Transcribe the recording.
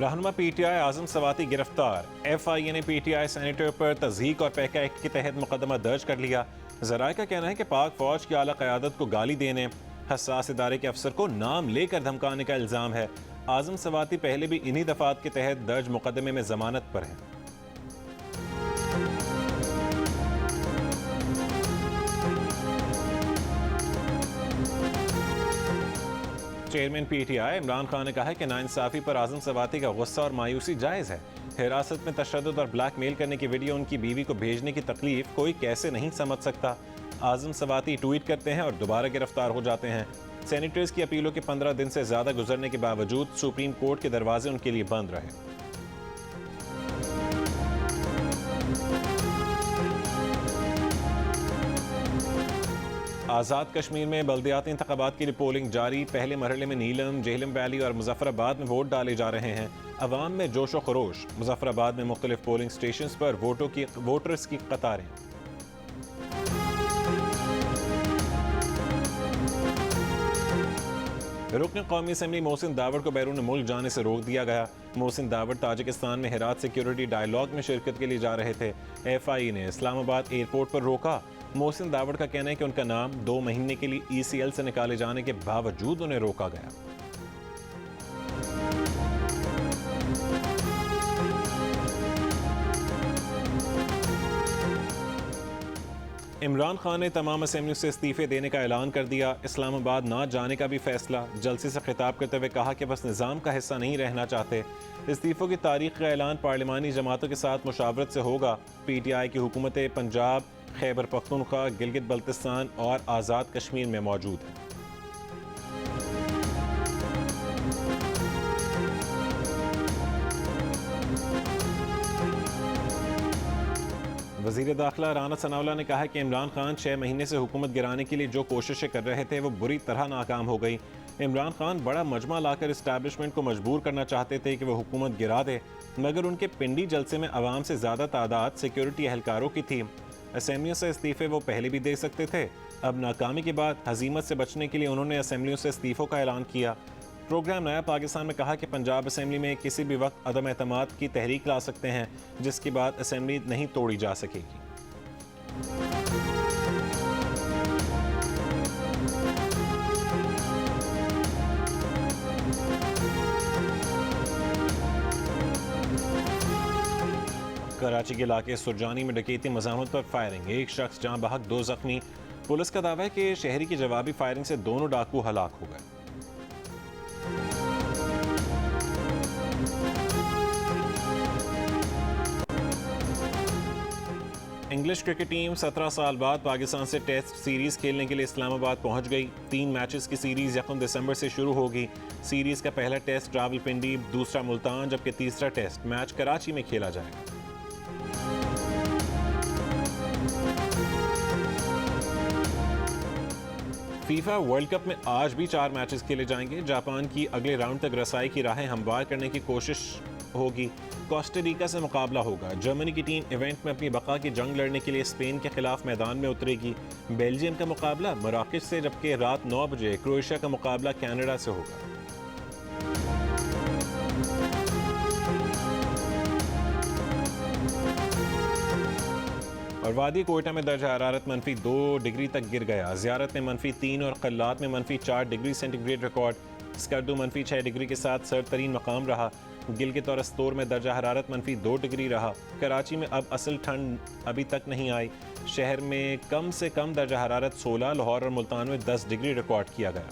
रहनुमा पीटीआई आजम सवाती गिरफ्तार। एफआईए ने पीटीआई सेनेटर पर तज़हीक और पैका एक्ट के तहत मुकदमा दर्ज कर लिया। ज़राए का कहना है कि पाक फौज की आला क़यादत को गाली देने, हसास इदारे के अफसर को नाम लेकर धमकाने का इल्ज़ाम है। आजम सवाती पहले भी इन्हीं दफात के तहत दर्ज मुकदमे में जमानत पर हैं। चेयरमैन पीटीआई इमरान खान ने कहा है कि नाइंसाफी पर आजम सवाती का गुस्सा और मायूसी जायज़ है। हिरासत में तशद्दुद और ब्लैकमेल करने की वीडियो उनकी बीवी को भेजने की तकलीफ कोई कैसे नहीं समझ सकता। आजम सवाती ट्वीट करते हैं और दोबारा गिरफ्तार हो जाते हैं। सेनेटर्स की अपीलों के 15 दिन से ज़्यादा गुजरने के बावजूद सुप्रीम कोर्ट के दरवाजे उनके लिए बंद रहे। आज़ाद कश्मीर में बल्दियाती इंतखाबात की पोलिंग जारी। पहले मरहले में नीलम, जेहलम वैली और मुजफ्फराबाद में वोट डाले जा रहे हैं। अवाम में जोश व खरोश। मुजफ्फराबाद में मुख्तलिफ पोलिंग स्टेशन पर वोटर्स की कतारें। रुकन कौमी असम्बली मोहसिन दावड़ को बैरून मुल्क जाने से रोक दिया गया। मोहसिन दावड़ ताजिकिस्तान में हेरात सिक्योरिटी डायलॉग में शिरकत के लिए जा रहे थे। एफआई ने इस्लामाबाद एयरपोर्ट पर रोका। मोहसिन दावड़ का कहना है कि उनका नाम 2 महीने के लिए ईसीएल से निकाले जाने के बावजूद उन्हें रोका गया। इमरान खान ने तमाम असेंबलियों से इस्तीफे देने का ऐलान कर दिया। इस्लामाबाद ना जाने का भी फैसला। जलसे से खिताब करते हुए कहा कि बस निज़ाम का हिस्सा नहीं रहना चाहते। इस्तीफों की तारीख का ऐलान पार्लिमानी जमातों के साथ मुशावरत से होगा। पीटीआई की हुकूमतें पंजाब, खैबर पख्तूनख्वा, गिलगित बल्तिस्तान और आज़ाद कश्मीर में मौजूद हैं। वज़ीर दाखिला राना सनाउल्लाह ने कहा है कि इमरान खान 6 महीने से हुकूमत गिराने के लिए जो कोशिशें कर रहे थे वो बुरी तरह नाकाम हो गई। इमरान खान बड़ा मजमा लाकर इस्टेब्लिशमेंट को मजबूर करना चाहते थे कि वह हुकूमत गिरा दे, मगर उनके पिंडी जलसे में आवाम से ज़्यादा तादाद सिक्योरिटी एहलकारों की थी। असेंबलियों से इस्तीफे वो पहले भी दे सकते थे। अब नाकामी के बाद हजीमत से बचने के लिए उन्होंने असेंबलियों से इस्तीफों का ऐलान किया। प्रोग्राम नया पाकिस्तान में कहा कि पंजाब असेंबली में किसी भी वक्त अदम एतमाद की तहरीक ला सकते हैं, जिसके बाद असेंबली नहीं तोड़ी जा सकेगी। कराची के इलाके सुरजानी में डकैती मज़ामत पर फायरिंग। एक शख्स जहां बहक 2 जख्मी। पुलिस का दावा है कि शहरी की जवाबी फायरिंग से दोनों डाकू हलाक हो गए। इंग्लिश क्रिकेट टीम 17 साल बाद पाकिस्तान से टेस्ट सीरीज खेलने के लिए इस्लामाबाद पहुंच गई। 3 मैचेस की सीरीज 1 दिसंबर से शुरू होगी। सीरीज का पहला टेस्ट रावलपिंडी, दूसरा मुल्तान, जबकि तीसरा टेस्ट मैच कराची में खेला जाएगा। फीफा वर्ल्ड कप में आज भी 4 मैचेस खेले जाएंगे। जापान की अगले राउंड तक रसाई की राहें हमवार करने की कोशिश होगी। कोस्टारिका से मुकाबला होगा। जर्मनी की टीम इवेंट में अपनी बका की जंग लड़ने के लिए स्पेन के खिलाफ मैदान में उतरेगी। बेल्जियम का मुकाबला मराकश से, जबकि रात 9 बजे क्रोएशिया का मुकाबला कनाडा से होगा। और वादी कोयटा में दर्जा हरारत -2 डिग्री तक गिर गया। ज़ियारत में -3 और कल्लात में -4 degree centigrade record. Skardu -6 degree के साथ सर्द मकाम रहा। गिलगित और अस्तोर में दर्जा हरारत -2 डिग्री रहा। कराची में अब असल ठंड अभी तक नहीं आई। शहर में कम से कम दर्जा हरारत 16, लाहौर और मुल्तान में 10 डिग्री रिकॉर्ड किया गया।